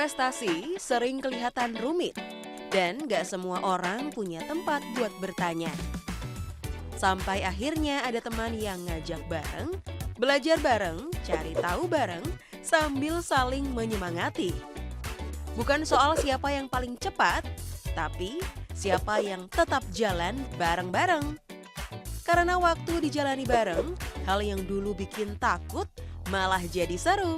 Investasi sering kelihatan rumit dan gak semua orang punya tempat buat bertanya. Sampai akhirnya ada teman yang ngajak bareng, belajar bareng, cari tahu bareng, sambil saling menyemangati. Bukan soal siapa yang paling cepat, tapi siapa yang tetap jalan bareng-bareng. Karena waktu dijalani bareng, hal yang dulu bikin takut malah jadi seru.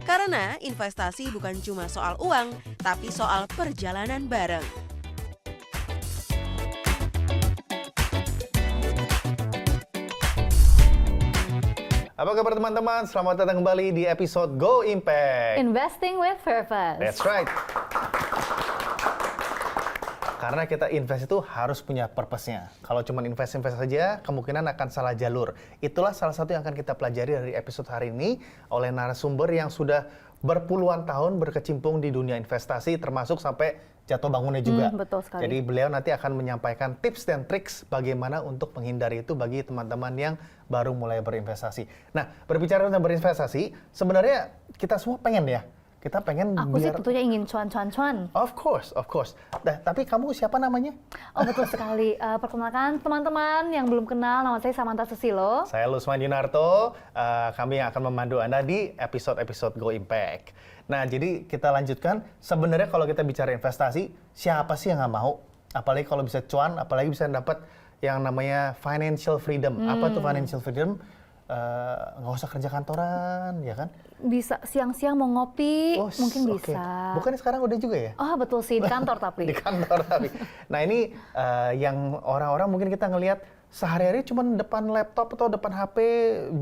Karena investasi bukan cuma soal uang, tapi soal perjalanan bareng. Apa kabar teman-teman? Selamat datang kembali di episode Go Impact. Investing with Purpose. That's right. Karena kita invest itu harus punya purpose-nya. Kalau cuma invest saja, kemungkinan akan salah jalur. Itulah salah satu yang akan kita pelajari dari episode hari ini oleh narasumber yang sudah berpuluhan tahun berkecimpung di dunia investasi, termasuk sampai jatuh bangunnya juga. Betul sekali. Jadi beliau nanti akan menyampaikan tips dan triks bagaimana untuk menghindari itu bagi teman-teman yang baru mulai berinvestasi. Nah, berbicara tentang berinvestasi, sebenarnya kita semua pengen ya. Kita pengen Aku sih tentunya ingin cuan. Of course. Nah, tapi kamu siapa namanya? Oh betul sekali. Perkenalkan teman-teman yang belum kenal, nama saya Samantha Susilo. Saya Lusman Yunarto. Kami yang akan memandu Anda di episode-episode Go Impact. Nah, jadi kita lanjutkan. Sebenarnya kalau kita bicara investasi, siapa sih yang nggak mau? Apalagi kalau bisa cuan, apalagi bisa dapat yang namanya financial freedom. Apa tuh financial freedom? Nggak usah kerja kantoran, ya kan? Bisa siang-siang mau ngopi, mungkin okay. bisa. Bukan sekarang udah juga ya? Oh betul sih, di kantor tapi. Di kantor tapi. Nah ini yang orang-orang mungkin kita ngelihat sehari-hari cuma depan laptop atau depan HP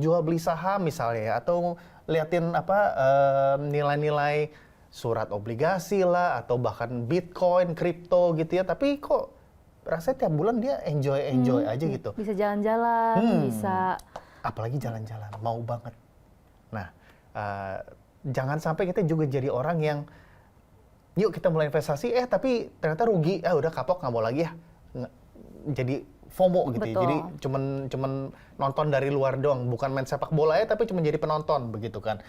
jual beli saham misalnya ya, atau liatin nilai-nilai surat obligasi lah, atau bahkan Bitcoin, kripto gitu ya. Tapi kok rasanya tiap bulan dia enjoy aja gitu. Bisa jalan-jalan, bisa. Apalagi jalan-jalan, mau banget. Nah, jangan sampai kita juga jadi orang yang yuk kita mulai investasi, tapi ternyata rugi, udah kapok nggak mau lagi ya. Jadi FOMO gitu ya. Jadi cuman nonton dari luar doang, bukan main sepak bola ya, tapi cuma jadi penonton begitu kan.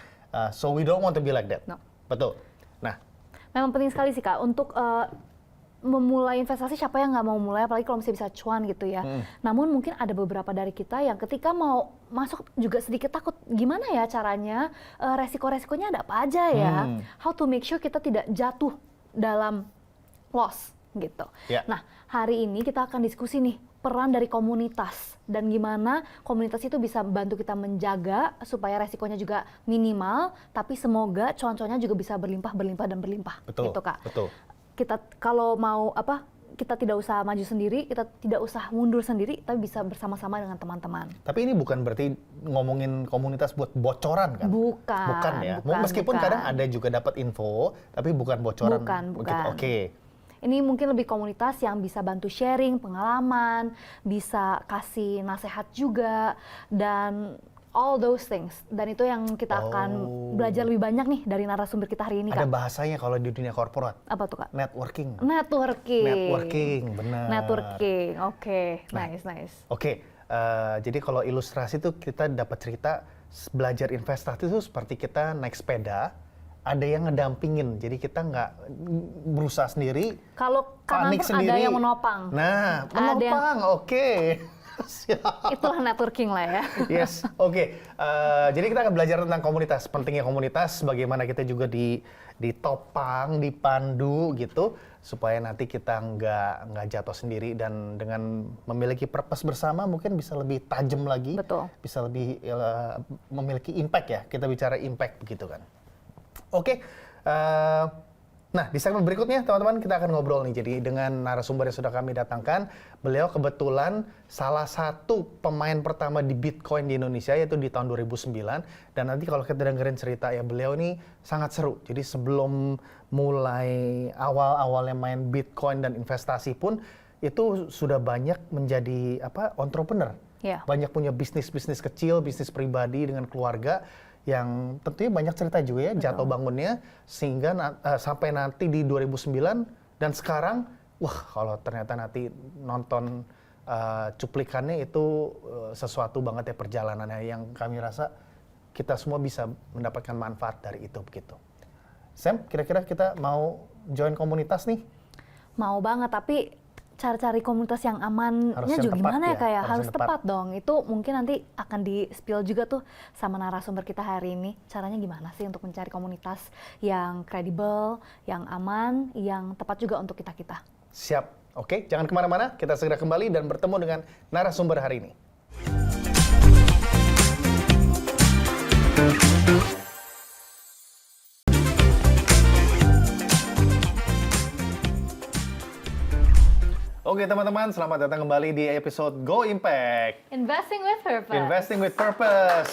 So we don't want to be like that. No. Betul. Nah, memang penting sekali sih Kak untuk memulai investasi, siapa yang nggak mau mulai, apalagi kalau misalnya bisa cuan gitu ya. Namun mungkin ada beberapa dari kita yang ketika mau masuk juga sedikit takut, gimana ya caranya, resiko-resikonya ada apa aja ya, how to make sure kita tidak jatuh dalam loss gitu. Yeah. Nah, hari ini kita akan diskusi nih, peran dari komunitas dan gimana komunitas itu bisa bantu kita menjaga supaya resikonya juga minimal, tapi semoga cuan-cuannya juga bisa berlimpah. Betul, gitu Kak. betul. Kita kalau mau kita tidak usah maju sendiri, kita tidak usah mundur sendiri, tapi bisa bersama-sama dengan teman-teman. Tapi ini bukan berarti ngomongin komunitas buat bocoran kan? Bukan ya. Meskipun kadang ada juga dapat info, tapi bukan bocoran. Bukan. Oke. Ini mungkin lebih komunitas yang bisa bantu sharing pengalaman, bisa kasih nasihat juga, dan all those things. Dan itu yang kita akan belajar lebih banyak nih dari narasumber kita hari ini, Kak. Ada bahasanya kalau di dunia korporat. Apa tuh, Kak? Networking, benar. Networking, oke. Nice. Oke, jadi kalau ilustrasi tuh kita dapat cerita belajar investasi itu seperti kita naik sepeda, ada yang ngedampingin. Jadi kita nggak berusaha sendiri, kalau kanan panik pun sendiri. Ada yang menopang. Nah, menopang, oke. Itulah networking lah ya. Yes, oke. Jadi kita akan belajar tentang komunitas, pentingnya komunitas, bagaimana kita juga ditopang, dipandu gitu, supaya nanti kita nggak jatuh sendiri, dan dengan memiliki purpose bersama mungkin bisa lebih tajam lagi. Betul. Bisa lebih memiliki impact ya. Kita bicara impact begitu kan. Oke. Nah, di segmen berikutnya teman-teman kita akan ngobrol nih. Jadi dengan narasumber yang sudah kami datangkan, beliau kebetulan salah satu pemain pertama di Bitcoin di Indonesia, yaitu di tahun 2009. Dan nanti kalau kita dengerin cerita ya, beliau ini sangat seru. Jadi sebelum mulai awal-awalnya main Bitcoin dan investasi pun, itu sudah banyak menjadi entrepreneur. Yeah. Banyak punya bisnis-bisnis kecil, bisnis pribadi dengan keluarga, yang tentunya banyak cerita juga ya. Betul. Jatuh bangunnya sehingga sampai nanti di 2009 dan sekarang, kalau ternyata nanti nonton cuplikannya itu sesuatu banget ya perjalanannya, yang kami rasa kita semua bisa mendapatkan manfaat dari itu begitu. Sam, kira-kira kita mau join komunitas nih? Mau banget, tapi cari-cari komunitas yang amannya Harus yang juga tepat gimana ya, ya, kayak harus harus yang tepat. tepat dong. Itu mungkin nanti akan di-spill juga tuh sama narasumber kita hari ini. Caranya gimana sih untuk mencari komunitas yang kredibel, yang aman, yang tepat juga untuk kita-kita. Siap. Oke, jangan kemana-mana. Kita segera kembali dan bertemu dengan narasumber hari ini. Oke teman-teman, selamat datang kembali di episode Go Impact. Investing with purpose. Investing with Purpose.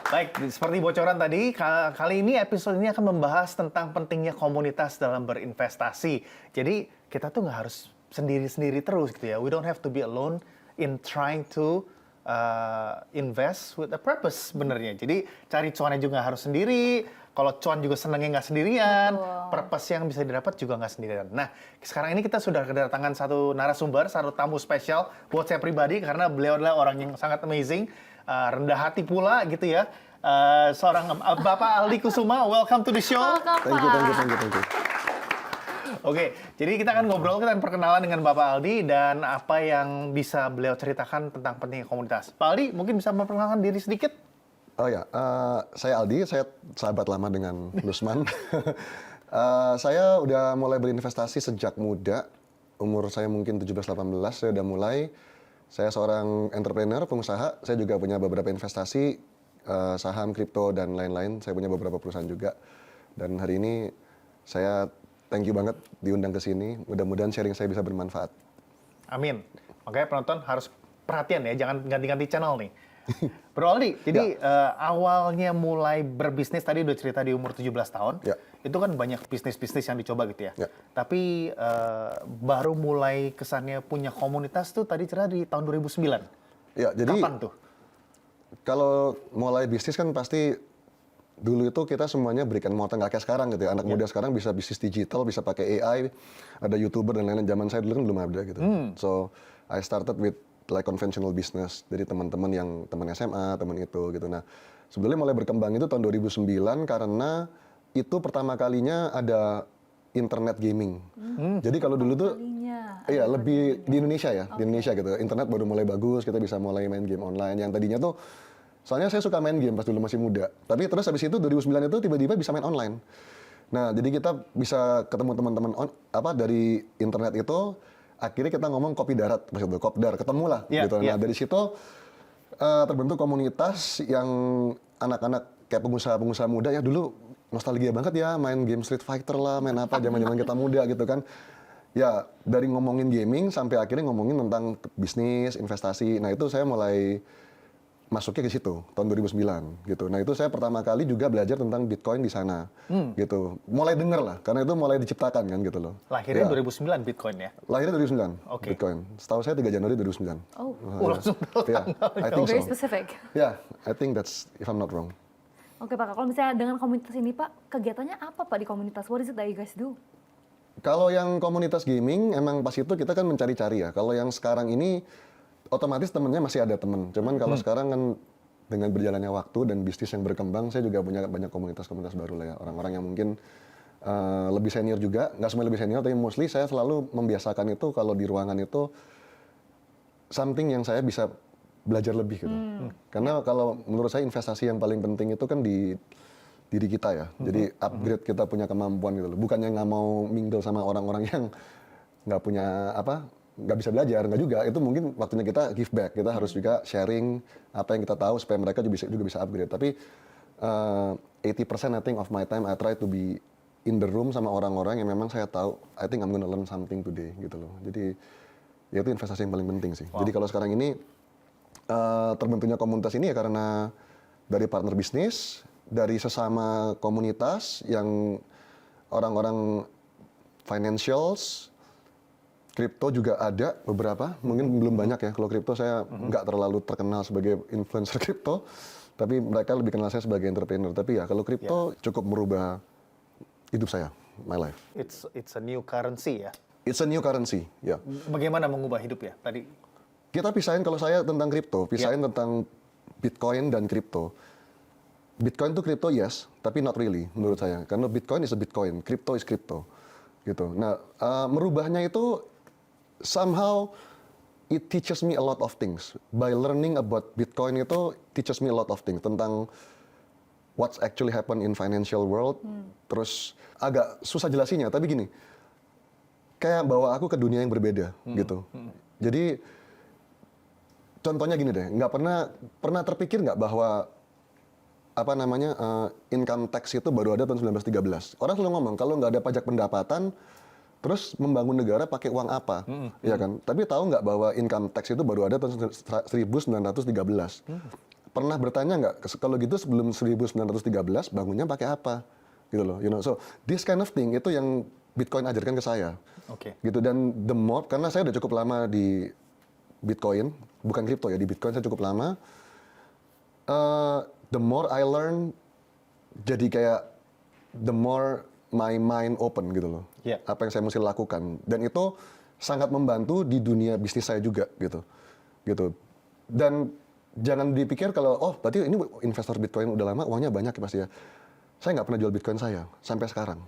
Baik, seperti bocoran tadi, kali ini episode ini akan membahas tentang pentingnya komunitas dalam berinvestasi. Jadi kita tuh nggak harus sendiri-sendiri terus gitu ya. We don't have to be alone in trying to invest with a purpose sebenarnya. Jadi cari cuannya juga nggak harus sendiri. Kalau cuan juga senangnya nggak sendirian. Betul. Purpose yang bisa didapat juga nggak sendirian. Nah, sekarang ini kita sudah kedatangan satu narasumber, satu tamu spesial buat saya pribadi karena beliau adalah orang yang sangat amazing, rendah hati pula gitu ya. Seorang Bapak Aldi Kusuma, welcome to the show. Welcome, Thank you. Pak. Oke, jadi kita akan ngobrol, kita akan perkenalan dengan Bapak Aldi dan apa yang bisa beliau ceritakan tentang pentingnya komunitas. Pak Aldi, mungkin bisa memperkenalkan diri sedikit? Oh ya, saya Aldi, saya sahabat lama dengan Lusman. Saya udah mulai berinvestasi sejak muda, umur saya mungkin 17-18, saya udah mulai. Saya seorang entrepreneur, pengusaha, saya juga punya beberapa investasi, saham, kripto, dan lain-lain. Saya punya beberapa perusahaan juga. Dan hari ini saya thank you banget diundang ke sini, mudah-mudahan sharing saya bisa bermanfaat. Amin. Makanya penonton harus perhatian ya, jangan ganti-ganti channel nih. Bro Aldi, jadi awalnya mulai berbisnis tadi udah cerita di umur 17 tahun. Ya. Itu kan banyak bisnis-bisnis yang dicoba gitu ya. Ya. Tapi baru mulai kesannya punya komunitas tuh tadi cerita di tahun 2009. Ya, jadi Kapan tuh? kalau mulai bisnis kan pasti dulu itu kita semuanya berikan modal, nggak kayak sekarang gitu ya. Anak muda sekarang bisa bisnis digital, bisa pakai AI, ada YouTuber dan lain-lain. Zaman saya dulu kan belum ada gitu. So, I started with like conventional business. Jadi teman-teman yang teman SMA, teman itu gitu. Nah, sebetulnya mulai berkembang itu tahun 2009 karena itu pertama kalinya ada internet gaming. Jadi kalau dulu tuh iya, lebih di Indonesia ya, di Indonesia gitu. Internet baru mulai bagus, kita bisa mulai main game online. Yang tadinya tuh, soalnya saya suka main game pas dulu masih muda. Tapi terus habis itu 2009 itu tiba-tiba bisa main online. Nah, jadi kita bisa ketemu teman-teman dari internet itu. Akhirnya kita ngomong kopi darat, maksudnya kopdar, ketemu lah gitu. Nah, dari situ terbentuk komunitas yang anak-anak kayak pengusaha-pengusaha muda ya dulu nostalgia banget ya main game Street Fighter lah, main apa zaman-zaman kita muda gitu kan. Ya, dari ngomongin gaming sampai akhirnya ngomongin tentang bisnis, investasi. Nah, itu saya mulai masuknya ke situ tahun 2009 gitu. Nah, itu saya pertama kali juga belajar tentang Bitcoin di sana gitu. Mulai denger lah karena itu mulai diciptakan kan gitu loh. Lahirnya Ya. 2009 Bitcoin ya? Lahirnya 2009, Oke. Bitcoin. Setahu saya 3 Januari 2009. Oh, Langsung tahu Yeah, I think very so. specific. Yeah, I think that's if I'm not wrong. Oke Pak, kalau misalnya dengan komunitas ini Pak, kegiatannya apa Pak di komunitas? What is it that you guys do? Kalau yang komunitas gaming, emang pas itu kita kan mencari-cari ya. Kalau yang sekarang ini, otomatis temennya masih ada temen. Cuman kalau sekarang kan dengan berjalannya waktu dan bisnis yang berkembang, saya juga punya banyak komunitas-komunitas baru lah ya. Orang-orang yang mungkin lebih senior juga, nggak semua lebih senior, tapi mostly saya selalu membiasakan itu kalau di ruangan itu something yang saya bisa belajar lebih gitu. Karena kalau menurut saya investasi yang paling penting itu kan di diri kita ya. Jadi upgrade kita punya kemampuan gitu loh. Bukannya nggak mau mingle sama orang-orang yang nggak punya nggak bisa belajar, nggak juga. Itu mungkin waktunya kita give back. Kita harus juga sharing apa yang kita tahu supaya mereka juga bisa upgrade. Tapi 80% I think of my time I try to be in the room sama orang-orang yang memang saya tahu I think I'm gonna learn something today gitu loh. Jadi ya itu investasi yang paling penting sih. Jadi kalau sekarang ini terbentuknya komunitas ini ya karena dari partner bisnis, dari sesama komunitas yang orang-orang financials, kripto juga ada beberapa, mungkin belum banyak ya. Kalau kripto saya nggak terlalu terkenal sebagai influencer kripto, tapi mereka lebih kenal saya sebagai entrepreneur. Tapi ya kalau kripto cukup merubah hidup saya, my life. It's a new currency ya. It's a new currency, ya. Bagaimana mengubah hidup ya? Tadi Kita pisahin kalau saya tentang kripto, pisahin tentang Bitcoin dan kripto. Bitcoin itu crypto yes, tapi not really menurut saya. Karena Bitcoin is a Bitcoin, crypto is crypto. Gitu. Nah, merubahnya itu somehow it teaches me a lot of things. By learning about Bitcoin itu teaches me a lot of things tentang what's actually happen in financial world. Terus agak susah jelasinnya, tapi gini, kayak bawa aku ke dunia yang berbeda gitu. Jadi contohnya gini deh, nggak pernah terpikir nggak bahwa apa namanya income tax itu baru ada tahun 1913. Orang selalu ngomong kalau nggak ada pajak pendapatan, terus membangun negara pakai uang apa, ya kan? Tapi tahu nggak bahwa income tax itu baru ada tahun 1913? Pernah bertanya nggak kalau gitu sebelum 1913 bangunnya pakai apa, gitu loh? You know, so this kind of thing itu yang Bitcoin ajarkan ke saya, gitu. Dan the more karena saya udah cukup lama di Bitcoin, bukan kripto ya, di Bitcoin saya cukup lama. The more I learn, jadi kayak the more my mind open gitu loh. Apa yang saya mesti lakukan. Dan itu sangat membantu di dunia bisnis saya juga gitu. Dan jangan dipikir kalau, oh berarti ini investor Bitcoin udah lama, uangnya banyak ya pasti ya. Saya nggak pernah jual Bitcoin saya, sampai sekarang.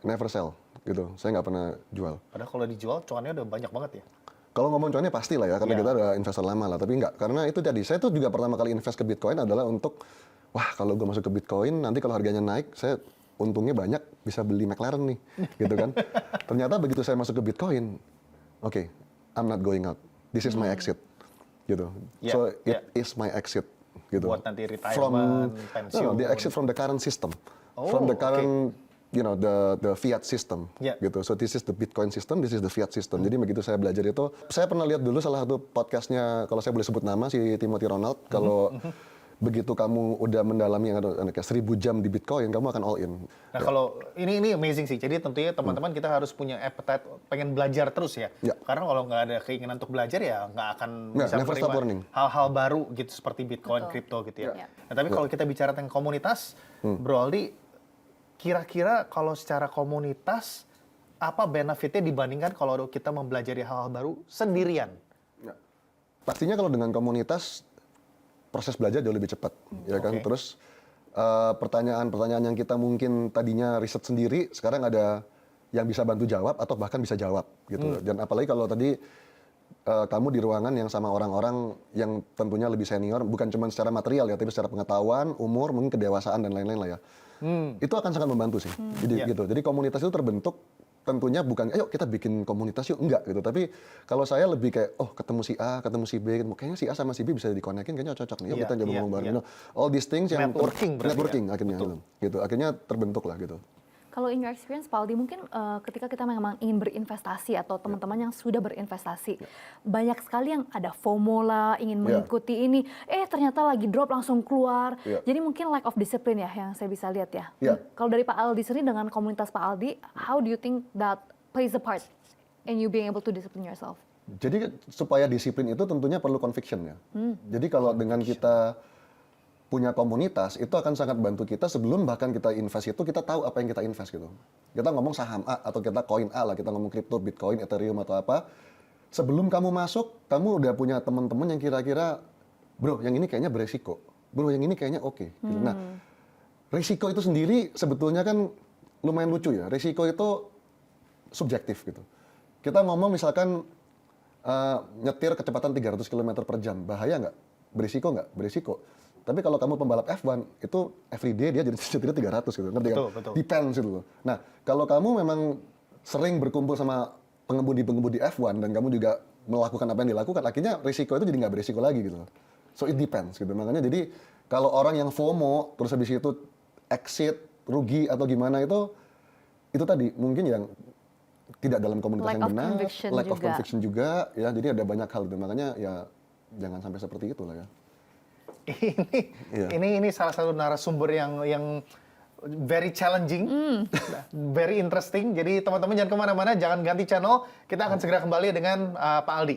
Never sell gitu, saya nggak pernah jual. Padahal kalau dijual, cuannya udah banyak banget ya? Kalau ngomong cuannya pasti lah ya, karena kita udah investor lama lah. Tapi nggak, karena itu tadi, saya tuh juga pertama kali invest ke Bitcoin adalah untuk, wah kalau gue masuk ke Bitcoin, nanti kalau harganya naik, saya untungnya banyak, bisa beli McLaren nih, gitu kan. Ternyata begitu saya masuk ke Bitcoin, oke, I'm not going out, this is my exit, gitu. So it is my exit, gitu. Buat nanti retirement, pensiun. No, the exit from the current system, from the current you know, the fiat system, gitu. So this is the Bitcoin system, this is the fiat system. Jadi begitu saya belajar itu, saya pernah lihat dulu salah satu podcastnya, kalau saya boleh sebut nama, si Timothy Ronald, kalau begitu kamu udah mendalami yang ada kayak 1000 jam di Bitcoin, kamu akan all in. Nah kalau ini amazing sih. Jadi tentunya teman-teman kita harus punya appetite, pengen belajar terus ya. Karena kalau nggak ada keinginan untuk belajar ya nggak akan bisa menerima hal-hal baru gitu seperti Bitcoin, kripto gitu ya. Nah tapi kalau kita bicara tentang komunitas, Bro Aldi, kira-kira kalau secara komunitas, apa benefitnya dibandingkan kalau kita mempelajari hal-hal baru sendirian? Pastinya kalau dengan komunitas, proses belajar jauh lebih cepat, ya kan? Terus pertanyaan-pertanyaan yang kita mungkin tadinya riset sendiri, sekarang ada yang bisa bantu jawab atau bahkan bisa jawab, gitu. Dan apalagi kalau tadi kamu di ruangan yang sama orang-orang yang tentunya lebih senior, bukan cuma secara material ya, tapi secara pengetahuan, umur, mungkin kedewasaan dan lain-lain lah ya. Itu akan sangat membantu sih. Jadi gitu. Jadi komunitas itu terbentuk tentunya bukan ayo kita bikin komunitas yuk, enggak gitu. Tapi kalau saya lebih kayak oh ketemu si A, ketemu si B, kayaknya si A sama si B bisa dikonekin, kayaknya cocok nih. Yuk kita coba ngomong bareng. You know, all these things yang networking akhirnya gitu. Akhirnya terbentuk lah gitu. Kalau in your experience, Pak Aldi, mungkin ketika kita memang ingin berinvestasi atau teman-teman yang sudah berinvestasi, banyak sekali yang ada FOMO lah, ingin mengikuti ini, ternyata lagi drop langsung keluar. Jadi mungkin lack of discipline ya yang saya bisa lihat ya. Kalau dari Pak Aldi sendiri dengan komunitas Pak Aldi, how do you think that plays a part in you being able to discipline yourself? Jadi supaya disiplin itu tentunya perlu conviction ya. Jadi kalau dengan kita punya komunitas, itu akan sangat bantu kita sebelum bahkan kita invest itu, kita tahu apa yang kita invest gitu. Kita ngomong saham A atau kita koin A lah, kita ngomong kripto, Bitcoin, Ethereum atau apa. Sebelum kamu masuk, kamu udah punya teman-teman yang kira-kira, bro yang ini kayaknya beresiko, bro yang ini kayaknya oke. Gitu. Nah, risiko itu sendiri sebetulnya kan lumayan lucu ya. Risiko itu subjektif gitu. Kita ngomong misalkan nyetir kecepatan 300 km per jam, bahaya nggak? Berisiko nggak? Berisiko. Tapi kalau kamu pembalap F1, itu everyday dia jadi nyetirnya 300 gitu, ngerti kan? Betul. Depends gitu loh. Nah, kalau kamu memang sering berkumpul sama pengemudi-pengemudi F1 dan kamu juga melakukan apa yang dilakukan, akhirnya risiko itu jadi nggak berisiko lagi gitu loh. So it depends gitu. Makanya jadi kalau orang yang FOMO, terus habis itu exit, rugi atau gimana itu tadi mungkin yang tidak dalam komunitas yang benar, lack of conviction juga, ya. Jadi ada banyak hal gitu. Makanya ya jangan sampai seperti itulah ya. Ini salah satu narasumber yang very challenging, very interesting. Jadi teman-teman jangan kemana-mana, jangan ganti channel. Kita akan segera kembali dengan Pak Aldi.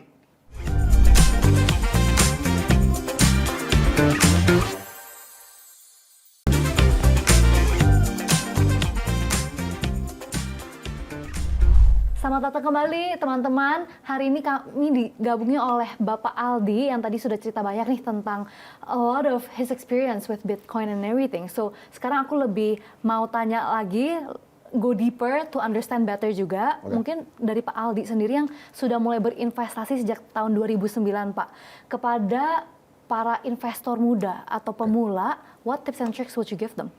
Selamat datang kembali teman-teman. Hari ini kami digabungi oleh Bapak Aldi yang tadi sudah cerita banyak nih tentang a lot of his experience with Bitcoin and everything. So sekarang aku lebih mau tanya lagi, go deeper to understand better juga. Mungkin dari Pak Aldi sendiri yang sudah mulai berinvestasi sejak tahun 2009 Pak. Kepada para investor muda atau pemula, what tips and tricks would you give them?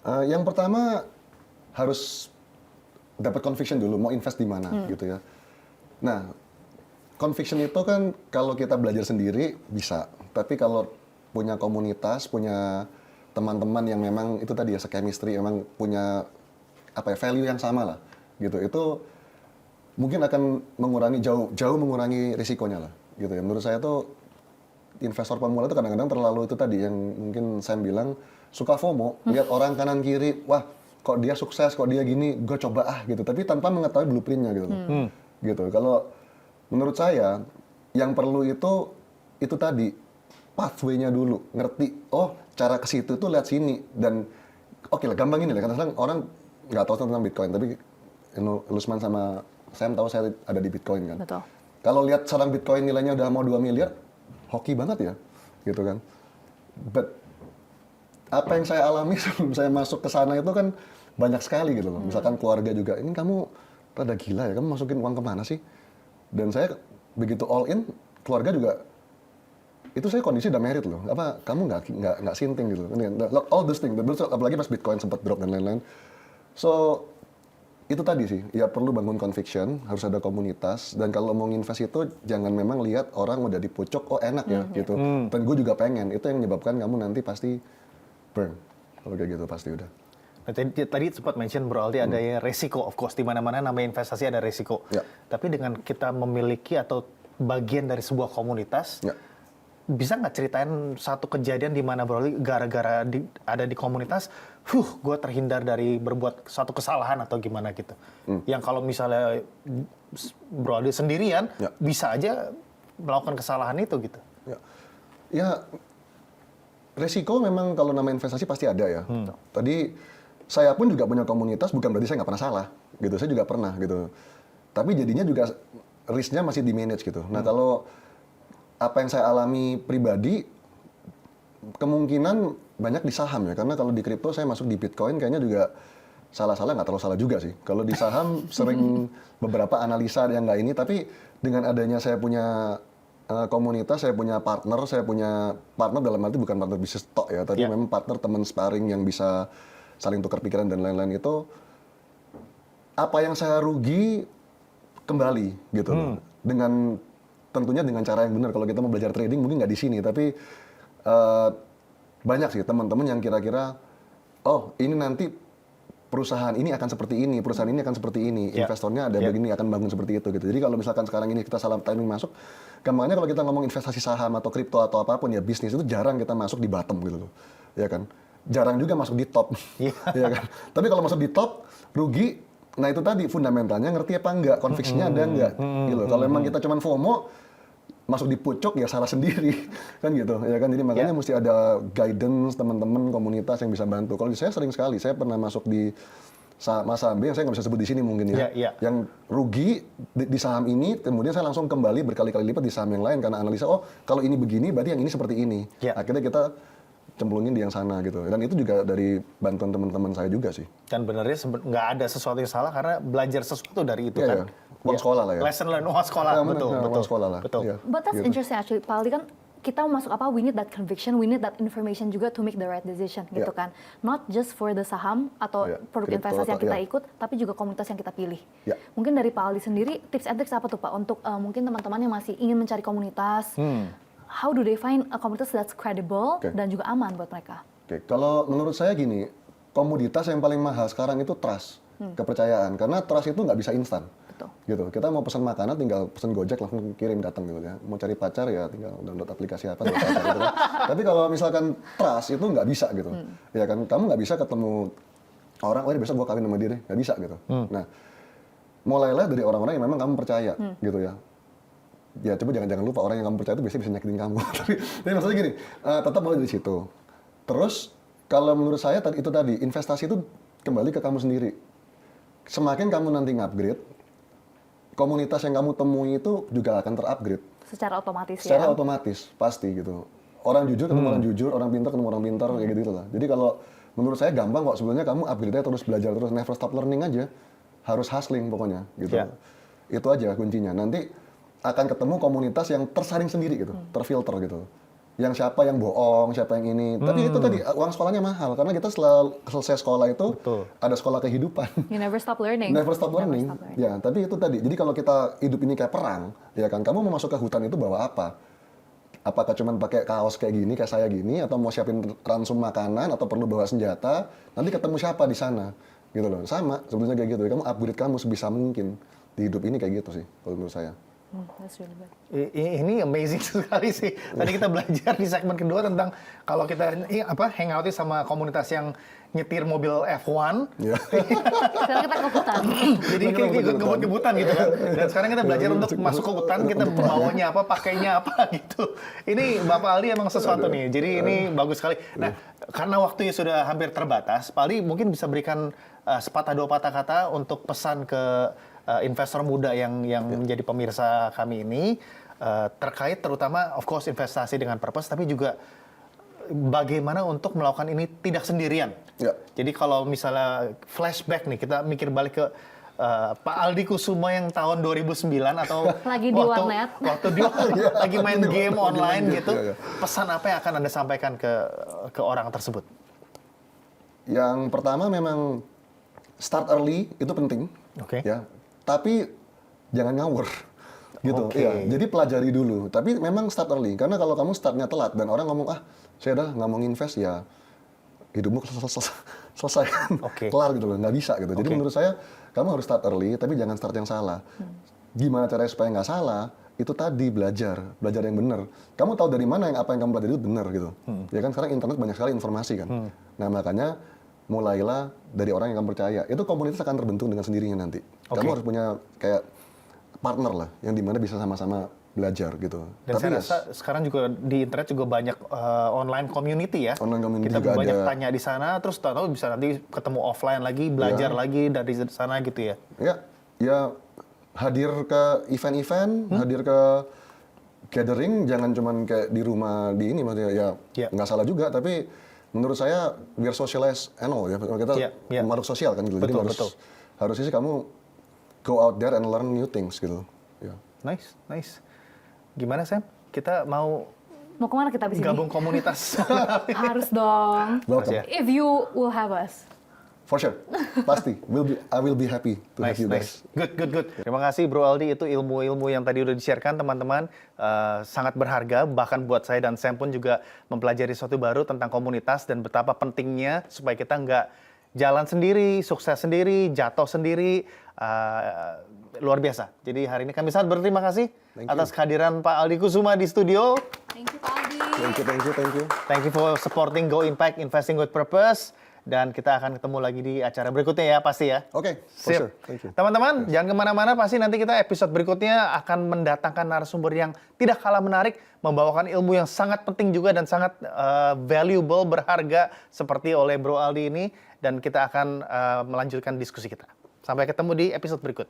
Yang pertama harus dapat conviction dulu, mau invest di mana gitu ya. Nah, conviction itu kan kalau kita belajar sendiri bisa, tapi kalau punya komunitas, punya teman-teman yang memang itu tadi ya chemistry, memang punya value yang sama lah, gitu. Itu mungkin akan mengurangi jauh mengurangi risikonya lah, gitu ya. Menurut saya tuh investor pemula itu kadang-kadang terlalu itu tadi yang mungkin Sam bilang suka FOMO, lihat orang kanan kiri, wah kok dia sukses, kok dia gini, gue coba gitu. Tapi tanpa mengetahui blueprintnya gitu. Gitu. Kalau menurut saya, yang perlu itu tadi, pathway-nya dulu. Ngerti, oh cara ke situ tuh lihat sini. Dan oke lah, gampang ini lah. Kadang-kadang orang nggak tahu tentang Bitcoin, tapi Lusman sama Sam tahu saya ada di Bitcoin kan. Betul. Kalau lihat sekarang Bitcoin nilainya udah mau 2 miliar, hoki banget ya. Gitu kan. But apa yang saya alami sebelum saya masuk ke sana itu kan banyak sekali gitu loh. Misalkan keluarga juga, ini kamu rada gila ya, kamu masukin uang kemana sih? Dan saya begitu all in, keluarga juga, itu saya kondisi udah married loh. Apa kamu nggak sinting gitu? All those things, apalagi pas Bitcoin sempat drop dan lain-lain. So itu tadi sih, ya perlu bangun conviction, harus ada komunitas. Dan kalau mau invest itu jangan memang lihat orang udah di pucuk, oh enak ya gitu. Dan gue juga pengen, itu yang menyebabkan kamu nanti pasti burn. Kalau kayak gitu pasti udah. Nah, tadi sempat mention Bro Aldi ada resiko, of course di mana-mana namanya investasi ada resiko. Ya. Tapi dengan kita memiliki atau bagian dari sebuah komunitas, bisa nggak ceritain satu kejadian di mana Bro Aldi gara-gara ada di komunitas, gue terhindar dari berbuat suatu kesalahan atau gimana gitu. Yang kalau misalnya Bro Aldi sendirian, bisa aja melakukan kesalahan itu gitu. Ya, resiko memang kalau nama investasi pasti ada ya. Tadi saya pun juga punya komunitas, bukan berarti saya nggak pernah salah, gitu. Saya juga pernah, gitu. Tapi jadinya juga risk-nya masih di-manage, gitu. Nah, kalau apa yang saya alami pribadi, kemungkinan banyak di saham ya. Karena kalau di kripto saya masuk di Bitcoin, kayaknya juga salah-salah, nggak terlalu salah juga sih. Kalau di saham sering beberapa analisa yang nggak ini, tapi dengan adanya saya punya komunitas, saya punya partner dalam arti bukan partner bisnis tok ya, tapi memang partner teman sparring yang bisa saling tukar pikiran dan lain-lain itu, apa yang saya rugi kembali gitu loh. Dengan tentunya dengan cara yang benar. Kalau kita mau belajar trading mungkin nggak di sini, tapi banyak sih teman-teman yang kira-kira, oh ini nanti perusahaan ini akan seperti ini, perusahaan ini akan seperti ini, investornya ada begini, akan bangun seperti itu gitu. Jadi kalau misalkan sekarang ini kita salah timing masuk, gampangnya kalau kita ngomong investasi saham atau kripto atau apapun ya bisnis itu jarang kita masuk di bottom gitu loh, ya kan? Jarang juga masuk di top, ya kan? Tapi kalau masuk di top, rugi, nah itu tadi fundamentalnya ngerti apa enggak, conviction-nya ada enggak, gitu. Kalau memang kita cuman FOMO, masuk di pucuk ya salah sendiri, kan gitu, ya kan? Jadi makanya mesti ada guidance teman-teman komunitas yang bisa bantu. Kalau saya sering sekali, saya pernah masuk di saham B yang saya nggak bisa sebut di sini mungkin ya, yang rugi di saham ini, kemudian saya langsung kembali berkali-kali lipat di saham yang lain karena analisa, oh kalau ini begini, berarti yang ini seperti ini. Akhirnya kita cemplungin di yang sana gitu. Dan itu juga dari bantuan teman-teman saya juga sih. Dan benernya nggak ada sesuatu yang salah karena belajar sesuatu dari itu kan. Uang sekolah lah ya. Lesson learned, uang sekolah. Betul. Uang sekolah lah. Betul. But that's interesting actually, Pak Aldi, kan kita masuk apa, we need that conviction, we need that information juga to make the right decision gitu kan. Not just for the saham atau produk investasi yang kita ikut, tapi juga komunitas yang kita pilih. Mungkin dari Pak Aldi sendiri, tips and tricks apa tuh Pak untuk mungkin teman-teman yang masih ingin mencari komunitas, how do they find a komunitas that's credible dan juga aman buat mereka? Kalau menurut saya gini, komoditas yang paling mahal sekarang itu trust, kepercayaan. Karena trust itu nggak bisa instan. Gitu. Kita mau pesan makanan tinggal pesan Gojek langsung kirim datang gitu ya. Mau cari pacar ya tinggal download aplikasi apa gitu kan. Tapi kalau misalkan trust itu nggak bisa gitu. Ya kan kamu nggak bisa ketemu orang, oh besok gua kawin sama dia deh, nggak bisa gitu. Nah, mulailah dari orang-orang yang memang kamu percaya gitu ya. Ya coba jangan lupa orang yang kamu percaya itu biasanya bisa nyakitin kamu. Tapi maksudnya gini, tetap mulai dari situ. Terus kalau menurut saya itu tadi investasi itu kembali ke kamu sendiri. Semakin kamu nanti upgrade, komunitas yang kamu temui itu juga akan terupgrade. Secara otomatis Secara ya. otomatis, pasti gitu. Orang jujur ketemu orang jujur, orang pintar ketemu orang pintar, kayak gitu lah. Jadi kalau menurut saya gampang kok sebenarnya kamu upgrade-nya terus belajar terus, never stop learning aja. Harus hustling pokoknya gitu. Ya. Itu aja kuncinya. Nanti akan ketemu komunitas yang tersaring sendiri gitu, terfilter gitu. Yang siapa yang bohong, siapa yang ini. Tapi itu tadi uang sekolahnya mahal karena kita setelah selesai sekolah itu Betul. ada sekolah kehidupan. You never stop learning. Never stop learning. Never stop learning. Ya, tapi itu tadi. Jadi kalau kita hidup ini kayak perang, ya kan, kamu mau masuk ke hutan itu bawa apa? Apakah cuma pakai kaos kayak gini, kayak saya gini, atau mau siapin ransum makanan, atau perlu bawa senjata? Nanti ketemu siapa di sana? Gitu loh. Sama, sebenarnya kayak gitu. Kamu upgrade kamu sebisa mungkin di hidup ini kayak gitu sih, kalau menurut saya. That's really good. Ini amazing sekali sih. Tadi kita belajar di segmen kedua tentang kalau kita hangout sama komunitas yang nyetir mobil F1. Iya. Sekarang kita ke hutan. Jadi kita ikut kebut-kebutan gitu kan. Dan sekarang kita belajar untuk masuk ke hutan, kita bawanya apa, pakainya apa gitu. Ini Bapak Aldi emang sesuatu nih. Jadi ini bagus sekali. Nah, karena waktunya sudah hampir terbatas, Pak Aldi mungkin bisa berikan sepatah dua patah kata untuk pesan ke investor muda yang menjadi pemirsa kami ini terkait terutama of course investasi dengan purpose, tapi juga bagaimana untuk melakukan ini tidak sendirian. Ya. Jadi kalau misalnya flashback nih, kita mikir balik ke Pak Aldi Kusuma yang tahun 2009 atau Lagi di warnet. waktu dia lagi main game online gitu, Iya, iya. pesan apa yang akan Anda sampaikan ke orang tersebut? Yang pertama memang start early itu penting. Oke. Ya. Tapi jangan ngawur. Gitu. Oke. Iya, jadi pelajari dulu. Tapi memang start early karena kalau kamu startnya telat dan orang ngomong saya udah nggak mau invest ya hidupmu selesai kan. Oke. Kelar gitu loh, nggak bisa gitu. Jadi Oke. menurut saya kamu harus start early tapi jangan start yang salah. Gimana caranya supaya nggak salah? Itu tadi belajar yang benar. Kamu tahu dari mana apa yang kamu pelajari itu benar gitu. Ya kan sekarang internet banyak sekali informasi kan. Nah makanya mulailah dari orang yang kamu percaya. Itu komunitas akan terbentuk dengan sendirinya nanti. Oke. Kamu harus punya kayak partner lah, yang dimana bisa sama-sama belajar gitu. Dan saya rasa sekarang juga di internet juga banyak online community ya. Online community kita juga banyak ada. tanya di sana, terus tahu bisa nanti ketemu offline lagi, belajar lagi dari sana gitu ya. Ya hadir ke event-event, hadir ke gathering, jangan cuman kayak di rumah di ini maksudnya Ya. nggak salah juga, tapi menurut saya biar socialize and all ya, kita Ya. makhluk sosial kan gitu. Jadi Betul. harusnya sih kamu go out there and learn new things gitu. Ya. Nice. Gimana Sam? Kita mau Mau kemana kita abis ini? gabung komunitas? Harus dong. Welcome. Ya. If you will have us. For sure, pasti. I will be happy to have you guys. Good. Terima kasih Bro Aldi, itu ilmu-ilmu yang tadi udah di-sharekan teman-teman. Sangat berharga, bahkan buat saya dan Sam pun juga mempelajari sesuatu baru tentang komunitas dan betapa pentingnya supaya kita nggak jalan sendiri, sukses sendiri, jatuh sendiri. Luar biasa. Jadi hari ini kami sangat berterima kasih atas kehadiran Pak Aldi Kusuma di studio. Thank you Pak Aldi. Thank you. Thank you for supporting Go Impact Investing with Purpose. Dan kita akan ketemu lagi di acara berikutnya ya, pasti ya. Oke, for Sip. sure. Thank you. Teman-teman, jangan kemana-mana, pasti nanti kita episode berikutnya akan mendatangkan narasumber yang tidak kalah menarik, membawakan ilmu yang sangat penting juga dan sangat valuable, berharga seperti oleh Bro Aldi ini. Dan kita akan melanjutkan diskusi kita. Sampai ketemu di episode berikut.